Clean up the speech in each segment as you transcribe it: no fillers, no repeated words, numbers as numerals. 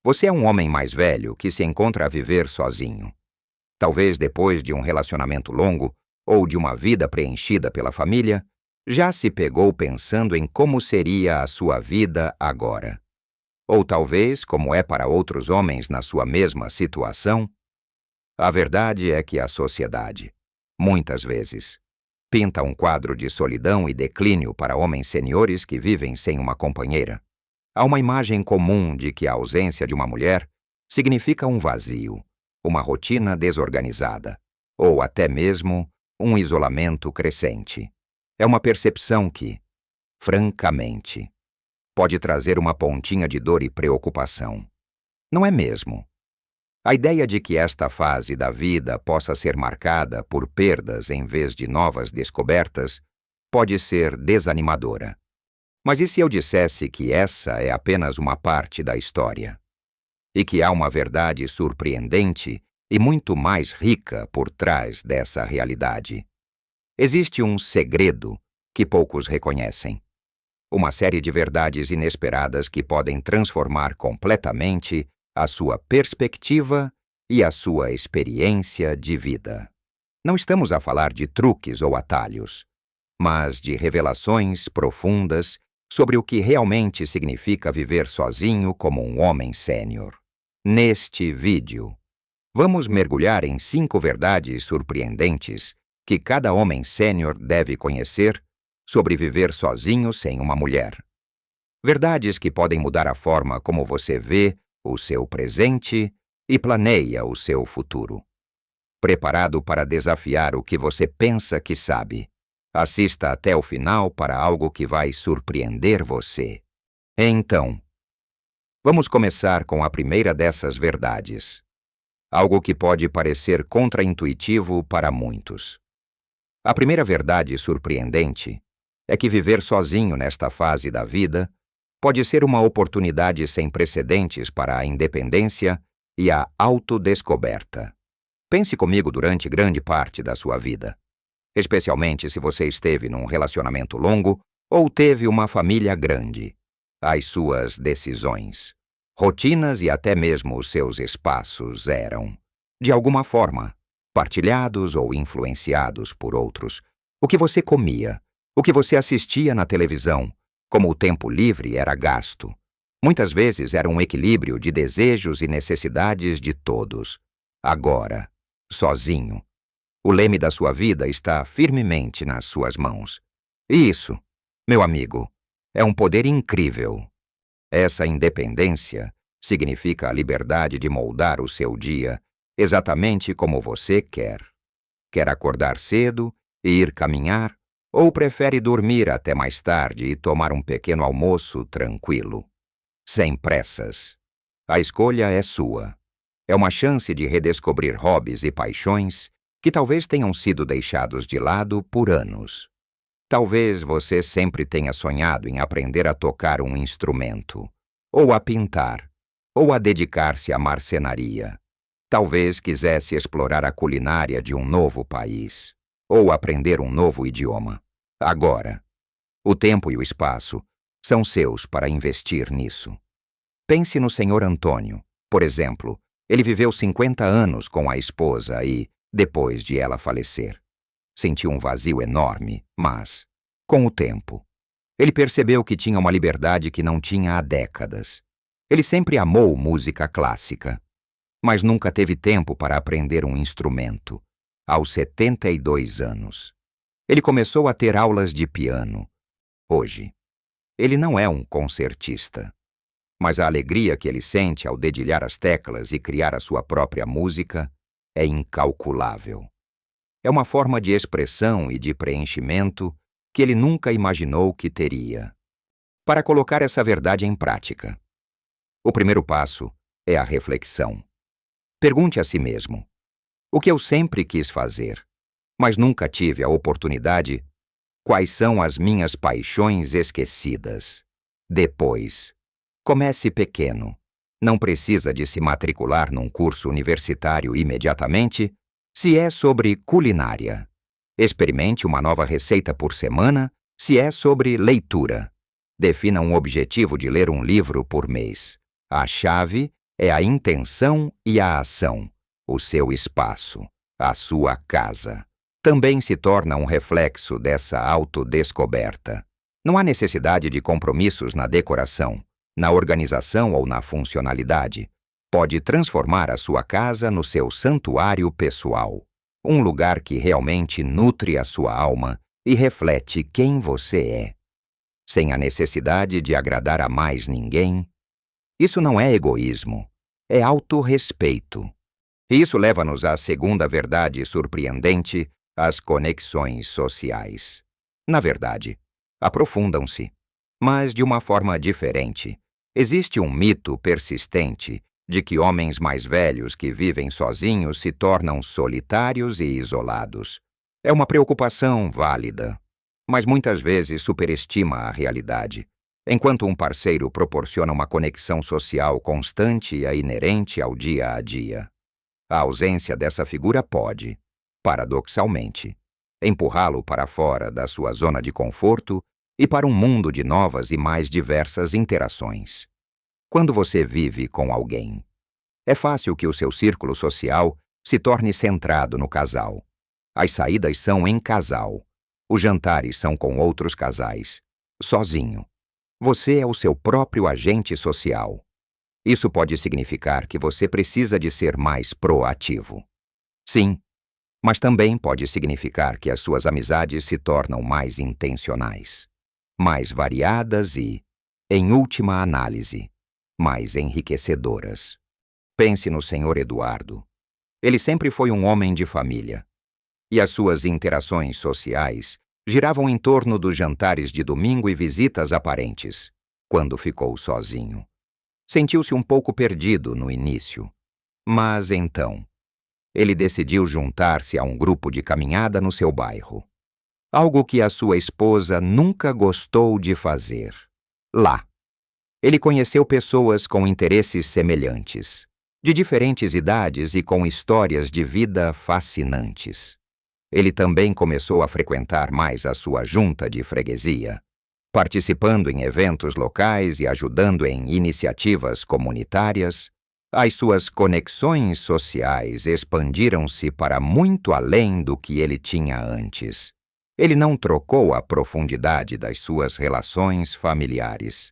Você é um homem mais velho que se encontra a viver sozinho. Talvez depois de um relacionamento longo ou de uma vida preenchida pela família, já se pegou pensando em como seria a sua vida agora. Ou talvez, como é para outros homens na sua mesma situação, a verdade é que a sociedade, muitas vezes, pinta um quadro de solidão e declínio para homens seniores que vivem sem uma companheira. Há uma imagem comum de que a ausência de uma mulher significa um vazio, uma rotina desorganizada, ou até mesmo um isolamento crescente. É uma percepção que, francamente, pode trazer uma pontinha de dor e preocupação. Não é mesmo? A ideia de que esta fase da vida possa ser marcada por perdas em vez de novas descobertas pode ser desanimadora. Mas e se eu dissesse que essa é apenas uma parte da história? E que há uma verdade surpreendente e muito mais rica por trás dessa realidade? Existe um segredo que poucos reconhecem. Uma série de verdades inesperadas que podem transformar completamente a sua perspectiva e a sua experiência de vida. Não estamos a falar de truques ou atalhos, mas de revelações profundas sobre o que realmente significa viver sozinho como um homem sênior. Neste vídeo, vamos mergulhar em 5 verdades surpreendentes que cada homem sênior deve conhecer sobre viver sozinho sem uma mulher. Verdades que podem mudar a forma como você vê o seu presente e planeia o seu futuro. Preparado para desafiar o que você pensa que sabe? Assista até o final para algo que vai surpreender você. Então, vamos começar com a primeira dessas verdades. Algo que pode parecer contraintuitivo para muitos. A primeira verdade surpreendente é que viver sozinho nesta fase da vida pode ser uma oportunidade sem precedentes para a independência e a autodescoberta. Pense comigo durante grande parte da sua vida, especialmente se você esteve num relacionamento longo ou teve uma família grande. As suas decisões, rotinas e até mesmo os seus espaços eram, de alguma forma, partilhados ou influenciados por outros. O que você comia, o que você assistia na televisão, como o tempo livre era gasto. Muitas vezes era um equilíbrio de desejos e necessidades de todos. Agora, sozinho, o leme da sua vida está firmemente nas suas mãos. E isso, meu amigo, é um poder incrível. Essa independência significa a liberdade de moldar o seu dia exatamente como você quer. Quer acordar cedo e ir caminhar, ou prefere dormir até mais tarde e tomar um pequeno almoço tranquilo? Sem pressas. A escolha é sua. É uma chance de redescobrir hobbies e paixões que talvez tenham sido deixados de lado por anos. Talvez você sempre tenha sonhado em aprender a tocar um instrumento, ou a pintar, ou a dedicar-se à marcenaria. Talvez quisesse explorar a culinária de um novo país, ou aprender um novo idioma. Agora, o tempo e o espaço são seus para investir nisso. Pense no Sr. Antônio, por exemplo. Ele viveu 50 anos com a esposa e, depois de ela falecer, sentiu um vazio enorme, mas, com o tempo, ele percebeu que tinha uma liberdade que não tinha há décadas. Ele sempre amou música clássica, mas nunca teve tempo para aprender um instrumento. Aos 72 anos, ele começou a ter aulas de piano. Hoje, ele não é um concertista, mas a alegria que ele sente ao dedilhar as teclas e criar a sua própria música é incalculável. É uma forma de expressão e de preenchimento que ele nunca imaginou que teria. Para colocar essa verdade em prática, o primeiro passo é a reflexão. Pergunte a si mesmo: o que eu sempre quis fazer, mas nunca tive a oportunidade? Quais são as minhas paixões esquecidas? Depois, comece pequeno. Não precisa de se matricular num curso universitário imediatamente. Se é sobre culinária, experimente uma nova receita por semana. Se é sobre leitura, defina um objetivo de ler um livro por mês. A chave É a intenção e a ação, o seu espaço, a sua casa. Também se torna um reflexo dessa autodescoberta. Não há necessidade de compromissos na decoração, na organização ou na funcionalidade. Pode transformar a sua casa no seu santuário pessoal, um lugar que realmente nutre a sua alma e reflete quem você é, sem a necessidade de agradar a mais ninguém. Isso não é egoísmo, é autorrespeito. E isso leva-nos à segunda verdade surpreendente: as conexões sociais. Na verdade, aprofundam-se, mas de uma forma diferente. Existe um mito persistente de que homens mais velhos que vivem sozinhos se tornam solitários e isolados. É uma preocupação válida, mas muitas vezes superestima a realidade. Enquanto um parceiro proporciona uma conexão social constante e inerente ao dia a dia, a ausência dessa figura pode, paradoxalmente, empurrá-lo para fora da sua zona de conforto e para um mundo de novas e mais diversas interações. Quando você vive com alguém, é fácil que o seu círculo social se torne centrado no casal. As saídas são em casal. Os jantares são com outros casais. Sozinho. Você é o seu próprio agente social. Isso pode significar que você precisa de ser mais proativo. Sim, mas também pode significar que as suas amizades se tornam mais intencionais, mais variadas e, em última análise, mais enriquecedoras. Pense no Sr. Eduardo. Ele sempre foi um homem de família, e as suas interações sociais giravam em torno dos jantares de domingo e visitas a parentes. Quando ficou sozinho, sentiu-se um pouco perdido no início, mas então, ele decidiu juntar-se a um grupo de caminhada no seu bairro. Algo que a sua esposa nunca gostou de fazer. Lá, ele conheceu pessoas com interesses semelhantes, de diferentes idades e com histórias de vida fascinantes. Ele também começou a frequentar mais a sua junta de freguesia, participando em eventos locais e ajudando em iniciativas comunitárias. As suas conexões sociais expandiram-se para muito além do que ele tinha antes. Ele não trocou a profundidade das suas relações familiares,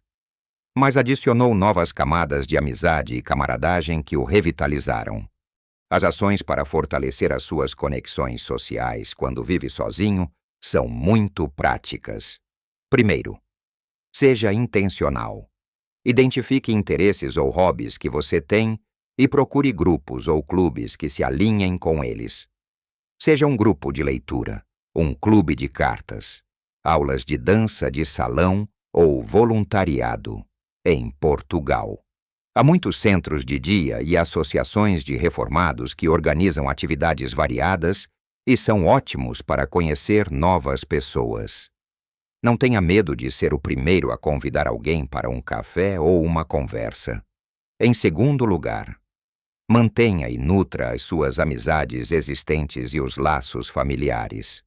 mas adicionou novas camadas de amizade e camaradagem que o revitalizaram. As ações para fortalecer as suas conexões sociais quando vive sozinho são muito práticas. Primeiro, seja intencional. Identifique interesses ou hobbies que você tem e procure grupos ou clubes que se alinhem com eles. Seja um grupo de leitura, um clube de cartas, aulas de dança de salão ou voluntariado. Em Portugal, há muitos centros de dia e associações de reformados que organizam atividades variadas e são ótimos para conhecer novas pessoas. Não tenha medo de ser o primeiro a convidar alguém para um café ou uma conversa. Em segundo lugar, mantenha e nutra as suas amizades existentes e os laços familiares.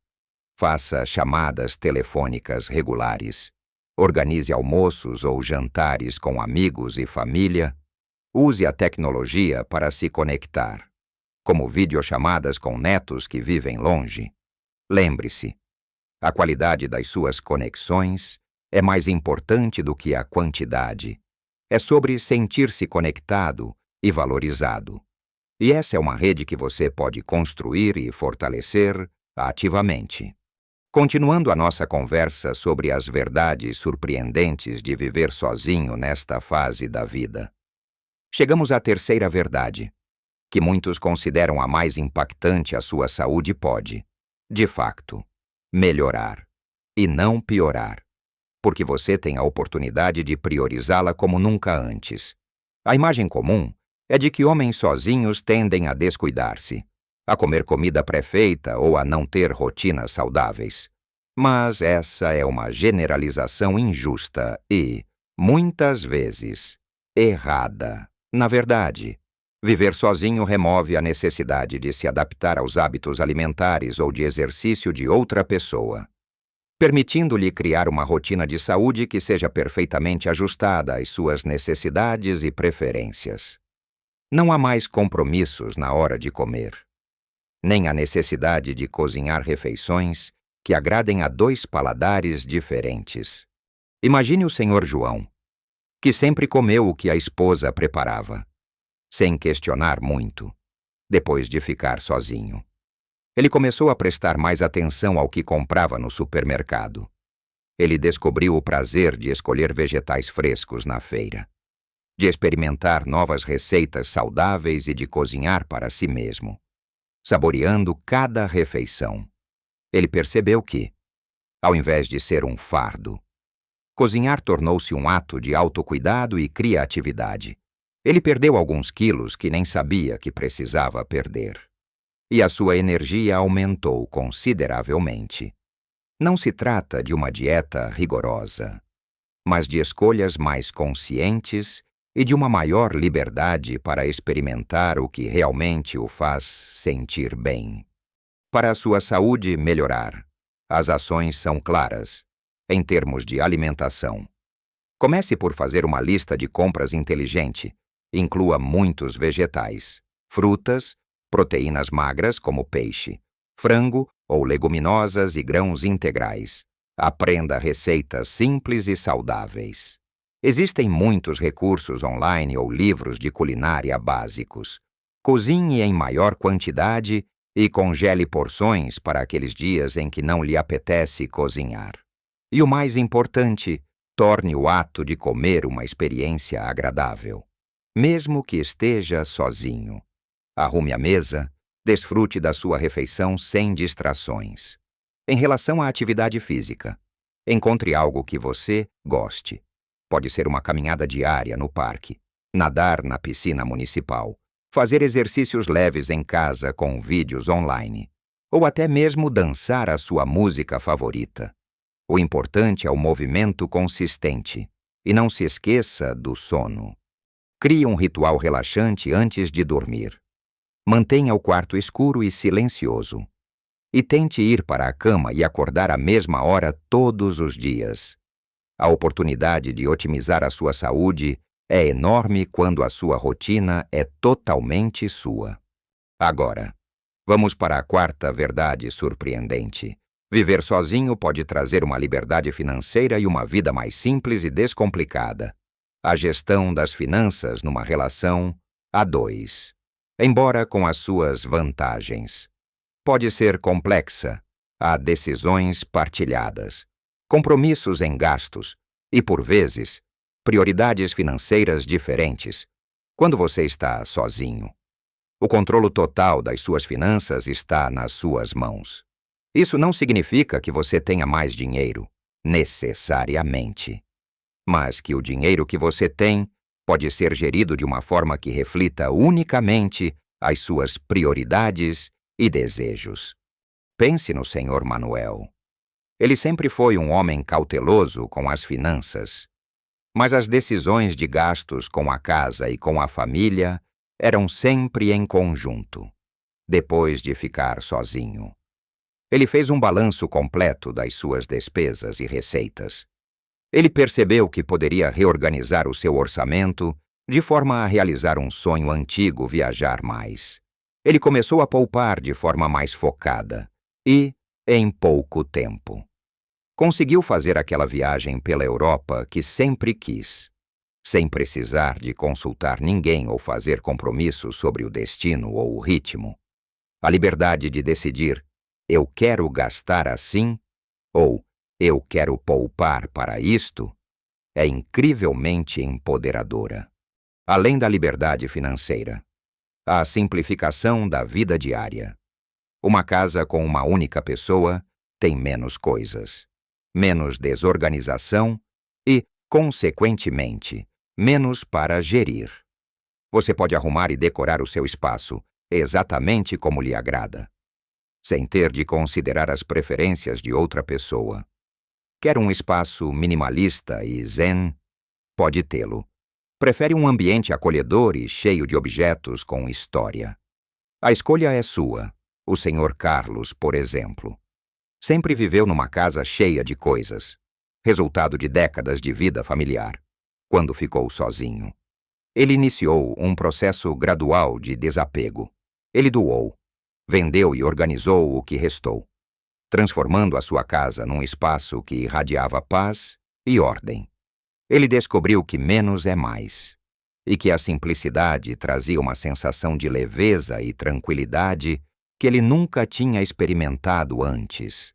Faça chamadas telefônicas regulares. Organize almoços ou jantares com amigos e família. Use a tecnologia para se conectar, como videochamadas com netos que vivem longe. Lembre-se, a qualidade das suas conexões é mais importante do que a quantidade. É sobre sentir-se conectado e valorizado. E essa é uma rede que você pode construir e fortalecer ativamente. Continuando a nossa conversa sobre as verdades surpreendentes de viver sozinho nesta fase da vida, chegamos à terceira verdade, que muitos consideram a mais impactante. A sua saúde pode, de facto, melhorar e não piorar, porque você tem a oportunidade de priorizá-la como nunca antes. A imagem comum é de que homens sozinhos tendem a descuidar-se, a comer comida pré-feita ou a não ter rotinas saudáveis. Mas essa é uma generalização injusta e, muitas vezes, errada. Na verdade, viver sozinho remove a necessidade de se adaptar aos hábitos alimentares ou de exercício de outra pessoa, permitindo-lhe criar uma rotina de saúde que seja perfeitamente ajustada às suas necessidades e preferências. Não há mais compromissos na hora de comer, nem a necessidade de cozinhar refeições que agradem a dois paladares diferentes. Imagine o Senhor João, que sempre comeu o que a esposa preparava, sem questionar muito, depois de ficar sozinho. Ele começou a prestar mais atenção ao que comprava no supermercado. Ele descobriu o prazer de escolher vegetais frescos na feira, de experimentar novas receitas saudáveis e de cozinhar para si mesmo, saboreando cada refeição. Ele percebeu que, ao invés de ser um fardo, cozinhar tornou-se um ato de autocuidado e criatividade. Ele perdeu alguns quilos que nem sabia que precisava perder. E a sua energia aumentou consideravelmente. Não se trata de uma dieta rigorosa, mas de escolhas mais conscientes e de uma maior liberdade para experimentar o que realmente o faz sentir bem. Para a sua saúde melhorar, as ações são claras, em termos de alimentação. Comece por fazer uma lista de compras inteligente. Inclua muitos vegetais, frutas, proteínas magras como peixe, frango ou leguminosas e grãos integrais. Aprenda receitas simples e saudáveis. Existem muitos recursos online ou livros de culinária básicos. Cozinhe em maior quantidade e congele porções para aqueles dias em que não lhe apetece cozinhar. E o mais importante, torne o ato de comer uma experiência agradável, mesmo que esteja sozinho. Arrume a mesa, desfrute da sua refeição sem distrações. Em relação à atividade física, encontre algo que você goste. Pode ser uma caminhada diária no parque, nadar na piscina municipal, fazer exercícios leves em casa com vídeos online, ou até mesmo dançar a sua música favorita. O importante é o movimento consistente, e não se esqueça do sono. Crie um ritual relaxante antes de dormir. Mantenha o quarto escuro e silencioso. E tente ir para a cama e acordar à mesma hora todos os dias. A oportunidade de otimizar a sua saúde é enorme quando a sua rotina é totalmente sua. Agora, vamos para a quarta verdade surpreendente. Viver sozinho pode trazer uma liberdade financeira e uma vida mais simples e descomplicada. A gestão das finanças numa relação a dois, embora com as suas vantagens, pode ser complexa. Há decisões partilhadas, compromissos em gastos e, por vezes, prioridades financeiras diferentes quando você está sozinho. O controle total das suas finanças está nas suas mãos. Isso não significa que você tenha mais dinheiro, necessariamente, mas que o dinheiro que você tem pode ser gerido de uma forma que reflita unicamente as suas prioridades e desejos. Pense no Sr. Manuel. Ele sempre foi um homem cauteloso com as finanças, mas as decisões de gastos com a casa e com a família eram sempre em conjunto, depois de ficar sozinho. Ele fez um balanço completo das suas despesas e receitas. Ele percebeu que poderia reorganizar o seu orçamento de forma a realizar um sonho antigo: viajar mais. Ele começou a poupar de forma mais focada e, em pouco tempo, conseguiu fazer aquela viagem pela Europa que sempre quis, sem precisar de consultar ninguém ou fazer compromissos sobre o destino ou o ritmo. A liberdade de decidir: eu quero gastar assim, ou eu quero poupar para isto, é incrivelmente empoderadora. Além da liberdade financeira, a simplificação da vida diária. Uma casa com uma única pessoa tem menos coisas, menos desorganização e, consequentemente, menos para gerir. Você pode arrumar e decorar o seu espaço exatamente como lhe agrada, sem ter de considerar as preferências de outra pessoa. Quer um espaço minimalista e zen? Pode tê-lo. Prefere um ambiente acolhedor e cheio de objetos com história? A escolha é sua. O Sr. Carlos, por exemplo, sempre viveu numa casa cheia de coisas, resultado de décadas de vida familiar, quando ficou sozinho. Ele iniciou um processo gradual de desapego. Ele doou, vendeu e organizou o que restou, transformando a sua casa num espaço que irradiava paz e ordem. Ele descobriu que menos é mais, e que a simplicidade trazia uma sensação de leveza e tranquilidade que ele nunca tinha experimentado antes.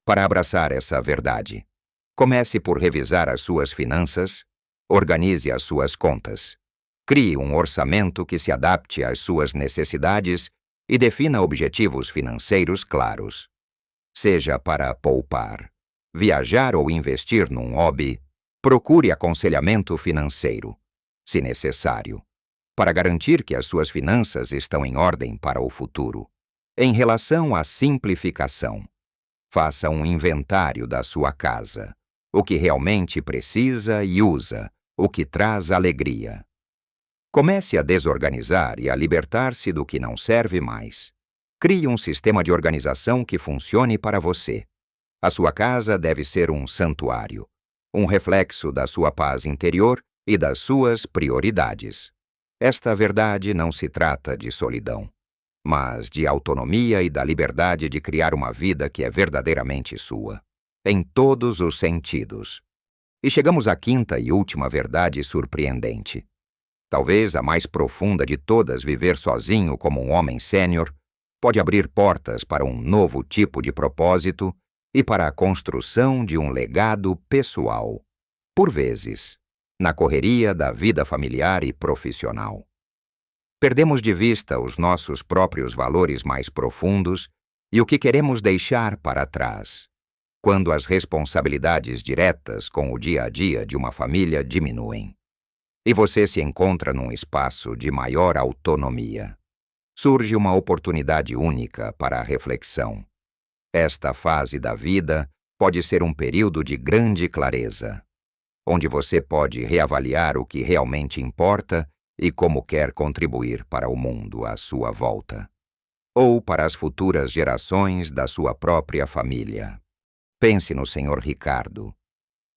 Para abraçar essa verdade, comece por revisar as suas finanças, organize as suas contas, crie um orçamento que se adapte às suas necessidades e defina objetivos financeiros claros. Seja para poupar, viajar ou investir num hobby, procure aconselhamento financeiro, se necessário, para garantir que as suas finanças estão em ordem para o futuro. Em relação à simplificação, faça um inventário da sua casa, o que realmente precisa e usa, o que traz alegria. Comece a desorganizar e a libertar-se do que não serve mais. Crie um sistema de organização que funcione para você. A sua casa deve ser um santuário, um reflexo da sua paz interior e das suas prioridades. Esta verdade não se trata de solidão, mas de autonomia e da liberdade de criar uma vida que é verdadeiramente sua, em todos os sentidos. E chegamos à quinta e última verdade surpreendente. Talvez a mais profunda de todas, viver sozinho como um homem sênior, pode abrir portas para um novo tipo de propósito e para a construção de um legado pessoal, por vezes, na correria da vida familiar e profissional. Perdemos de vista os nossos próprios valores mais profundos e o que queremos deixar para trás, quando as responsabilidades diretas com o dia a dia de uma família diminuem, e você se encontra num espaço de maior autonomia. Surge uma oportunidade única para a reflexão. Esta fase da vida pode ser um período de grande clareza, onde você pode reavaliar o que realmente importa e como quer contribuir para o mundo à sua volta, ou para as futuras gerações da sua própria família. Pense no Sr. Ricardo.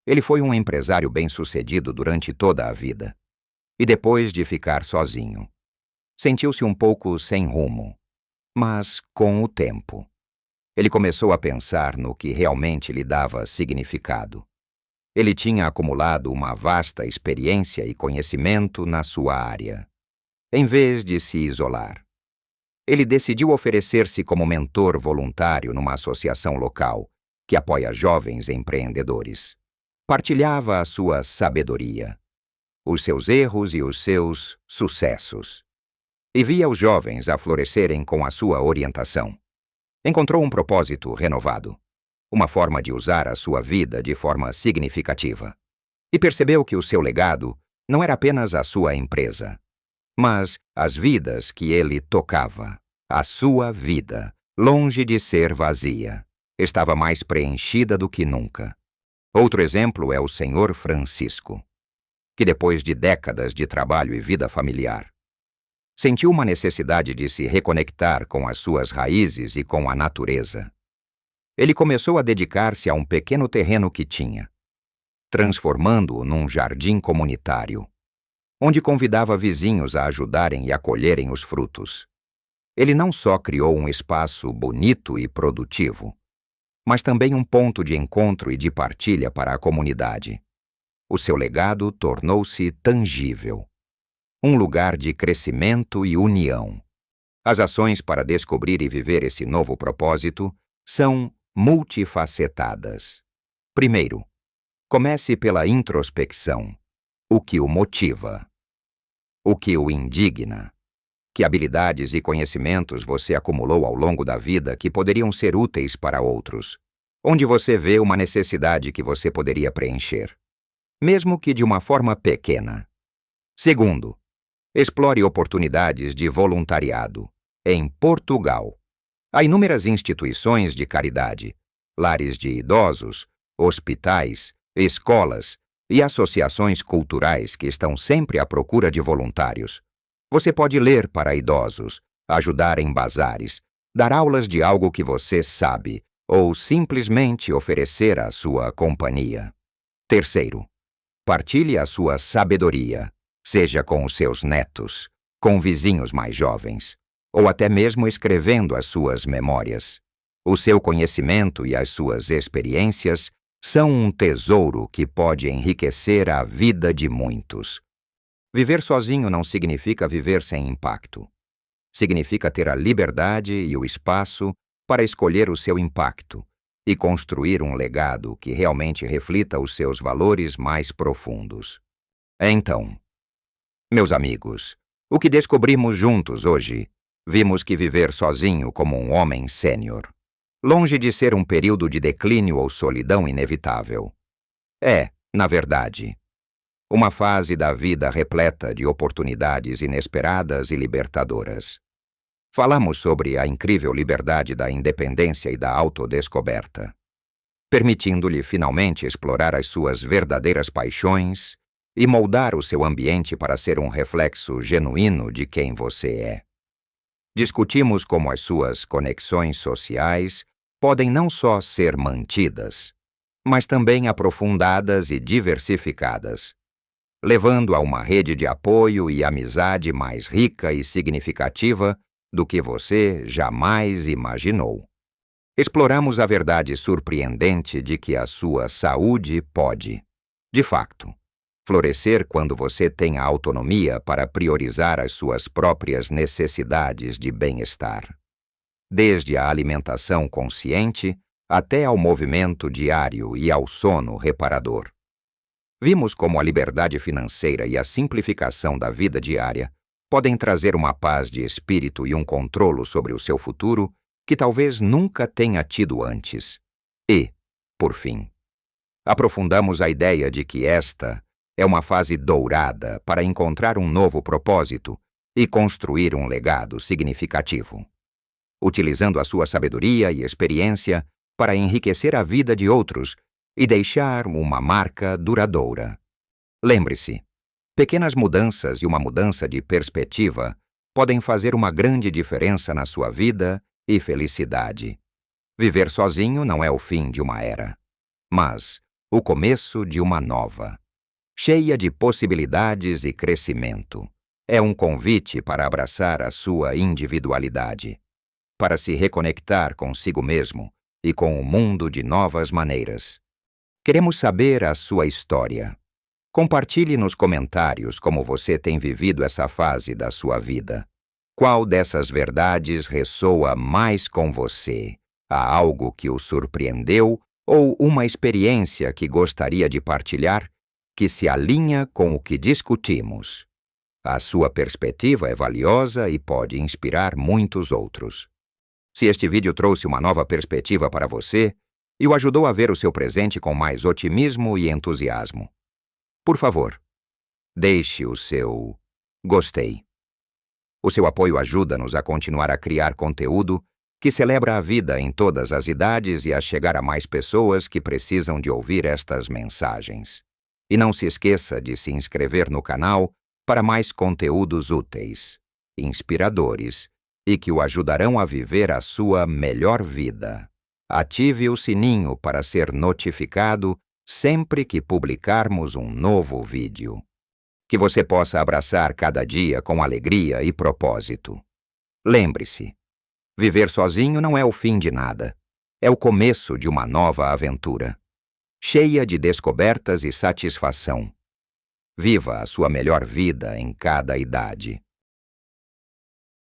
Ele foi um empresário bem-sucedido durante toda a vida, e depois de ficar sozinho, sentiu-se um pouco sem rumo, mas com o tempo, ele começou a pensar no que realmente lhe dava significado. Ele tinha acumulado uma vasta experiência e conhecimento na sua área. Em vez de se isolar, ele decidiu oferecer-se como mentor voluntário numa associação local que apoia jovens empreendedores. Partilhava a sua sabedoria, os seus erros e os seus sucessos, e via os jovens a florescerem com a sua orientação. Encontrou um propósito renovado, uma forma de usar a sua vida de forma significativa, e percebeu que o seu legado não era apenas a sua empresa, mas as vidas que ele tocava. A sua vida, longe de ser vazia, estava mais preenchida do que nunca. Outro exemplo é o Sr. Francisco, que depois de décadas de trabalho e vida familiar, sentiu uma necessidade de se reconectar com as suas raízes e com a natureza. Ele começou a dedicar-se a um pequeno terreno que tinha, transformando-o num jardim comunitário, onde convidava vizinhos a ajudarem e acolherem os frutos. Ele não só criou um espaço bonito e produtivo, mas também um ponto de encontro e de partilha para a comunidade. O seu legado tornou-se tangível, um lugar de crescimento e união. As ações para descobrir e viver esse novo propósito são multifacetadas. Primeiro, comece pela introspecção. O que o motiva? O que o indigna? Que habilidades e conhecimentos você acumulou ao longo da vida que poderiam ser úteis para outros? Onde você vê uma necessidade que você poderia preencher, mesmo que de uma forma pequena. Segundo, explore oportunidades de voluntariado. Em Portugal, há inúmeras instituições de caridade, lares de idosos, hospitais, escolas e associações culturais que estão sempre à procura de voluntários. Você pode ler para idosos, ajudar em bazares, dar aulas de algo que você sabe, ou simplesmente oferecer a sua companhia. Terceiro, partilhe a sua sabedoria. seja com os seus netos, com vizinhos mais jovens, ou até mesmo escrevendo as suas memórias. O seu conhecimento e as suas experiências são um tesouro que pode enriquecer a vida de muitos. Viver sozinho não significa viver sem impacto. Significa ter a liberdade e o espaço para escolher o seu impacto e construir um legado que realmente reflita os seus valores mais profundos. Então, meus amigos, o que descobrimos juntos hoje, vimos que viver sozinho como um homem sênior, longe de ser um período de declínio ou solidão inevitável, é, na verdade, uma fase da vida repleta de oportunidades inesperadas e libertadoras. Falamos sobre a incrível liberdade da independência e da autodescoberta, permitindo-lhe finalmente explorar as suas verdadeiras paixões e moldar o seu ambiente para ser um reflexo genuíno de quem você é. Discutimos como as suas conexões sociais podem não só ser mantidas, mas também aprofundadas e diversificadas, levando a uma rede de apoio e amizade mais rica e significativa do que você jamais imaginou. Exploramos a verdade surpreendente de que a sua saúde pode, de facto, florescer quando você tem a autonomia para priorizar as suas próprias necessidades de bem-estar. Desde a alimentação consciente até ao movimento diário e ao sono reparador. Vimos como a liberdade financeira e a simplificação da vida diária podem trazer uma paz de espírito e um controle sobre o seu futuro que talvez nunca tenha tido antes. E, por fim, aprofundamos a ideia de que esta é uma fase dourada para encontrar um novo propósito e construir um legado significativo, utilizando a sua sabedoria e experiência para enriquecer a vida de outros e deixar uma marca duradoura. Lembre-se, pequenas mudanças e uma mudança de perspectiva podem fazer uma grande diferença na sua vida e felicidade. Viver sozinho não é o fim de uma era, mas o começo de uma nova, cheia de possibilidades e crescimento. É um convite para abraçar a sua individualidade, para se reconectar consigo mesmo e com o mundo de novas maneiras. Queremos saber a sua história. Compartilhe nos comentários como você tem vivido essa fase da sua vida. Qual dessas verdades ressoa mais com você? Há algo que o surpreendeu ou uma experiência que gostaria de partilhar que se alinha com o que discutimos? A sua perspectiva é valiosa e pode inspirar muitos outros. Se este vídeo trouxe uma nova perspectiva para você e o ajudou a ver o seu presente com mais otimismo e entusiasmo, por favor, deixe o seu gostei. O seu apoio ajuda-nos a continuar a criar conteúdo que celebra a vida em todas as idades e a chegar a mais pessoas que precisam de ouvir estas mensagens. E não se esqueça de se inscrever no canal para mais conteúdos úteis, inspiradores e que o ajudarão a viver a sua melhor vida. Ative o sininho para ser notificado sempre que publicarmos um novo vídeo. Que você possa abraçar cada dia com alegria e propósito. Lembre-se, viver sozinho não é o fim de nada. É o começo de uma nova aventura, cheia de descobertas e satisfação. Viva a sua melhor vida em cada idade.